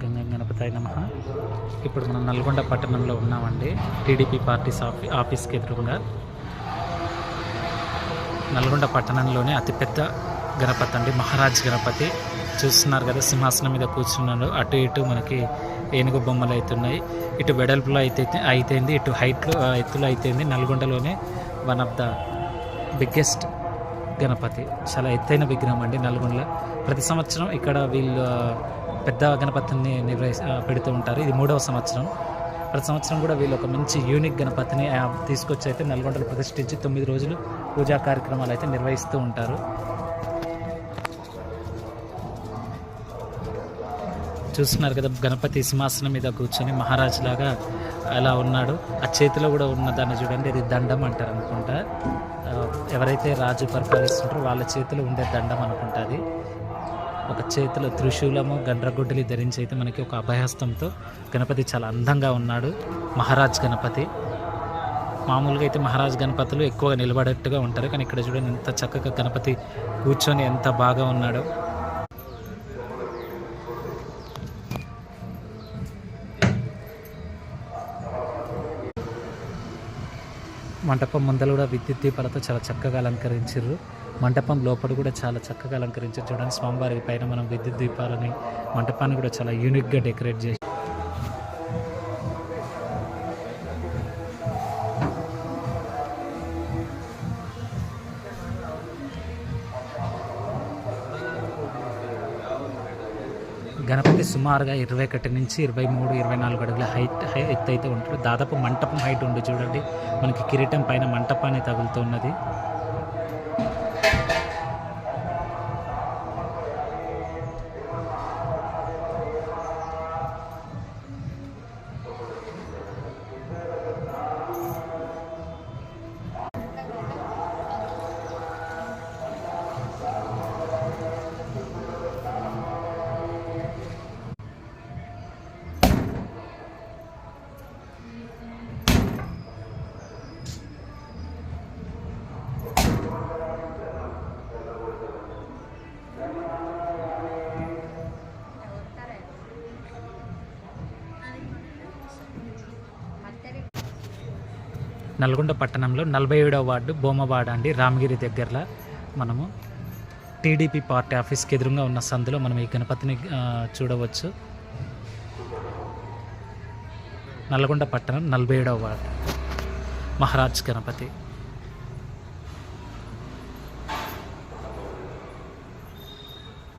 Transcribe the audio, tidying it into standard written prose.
గంగం గణపతి నమః. ఇప్పుడు మనం నల్గొండ పట్టణంలో ఉన్నామండి. టీడీపీ పార్టీ ఆఫీస్కి ఎదురుగా. నల్గొండ పట్టణంలోనే అతిపెద్ద గణపతి అండి, మహారాజ్ గణపతి. చూస్తున్నారు కదా, సింహాసనం మీద కూర్చున్నాడు. అటు ఇటు మనకి ఏనుగు బొమ్మలు అవుతున్నాయి. ఇటు వెడల్పులో అయితేంది, ఇటు ఎత్తులో అయితేంది. నల్గొండలోనే one of the biggest Ganapati, చాలా ఎత్తైన విగ్రహం అండి నల్గొండలో. ప్రతి సంవత్సరం ఇక్కడ వీళ్ళు పెద్ద గణపతిని పెడుతూ ఉంటారు. ఇది 3వ సంవత్సరం. ప్రతి సంవత్సరం కూడా వీళ్ళు ఒక మంచి యూనిక్ గణపతిని తీసుకొచ్చి అయితే నల్గొండలో ప్రతిష్ఠించి 9 రోజులు పూజా కార్యక్రమాలు అయితే నిర్వహిస్తూ ఉంటారు. చూస్తున్నారు కదా, గణపతి సింహాసనం మీద కూర్చొని మహారాజు లాగా అలా ఉన్నాడు. ఆ చేతిలో కూడా ఉన్న దాన్ని చూడండి, ఇది దండం అంటారు అనుకుంటా. ఎవరైతే రాజు పరిపాలిస్తుంటారో వాళ్ళ చేతిలో ఉండే దండం అనుకుంటుంది. ఒక చేతిలో త్రిశూలము గండ్రగొడ్డలి ధరించి అయితే మనకి ఒక అభయహస్తంతో గణపతి చాలా అందంగా ఉన్నాడు. మహారాజ్ గణపతి. మామూలుగా అయితే మహారాజ్ గణపతులు ఎక్కువగా నిలబడేట్టుగా ఉంటారు, కానీ ఇక్కడ చూడండి ఎంత చక్కగా గణపతి కూర్చొని ఎంత బాగా ఉన్నాడో. మంటపం ముందర కూడా విద్యుత్ దీపాలతో చాలా చక్కగా అలంకరించారు. మంటపం లోపల కూడా చాలా చక్కగా అలంకరించారు. చూడండి, స్వామివారి పైన మనం విద్యుత్ దీపాలని, మంటపాన్ని కూడా చాలా యూనిక్గా డెకరేట్ చేసి. గణపతి సుమారుగా 21 నుంచి 23, 24 అడుగుల ఎత్తు అయితే ఉంటాడు. దాదాపు మంటపం హైట్ ఉంది చూడండి. మనకి కిరీటం పైన మంటపాన్ని తగులుతున్నది. నల్గొండ పట్టణంలో 47వ వార్డు బోమవాడ అండి, రామగిరి దగ్గరలో. మనము టీడీపీ పార్టీ ఆఫీస్కి ఎదురుగా ఉన్న సందులో మనం ఈ గణపతిని చూడవచ్చు. నల్గొండ పట్టణం 47వ వార్డు మహారాజ్ గణపతి.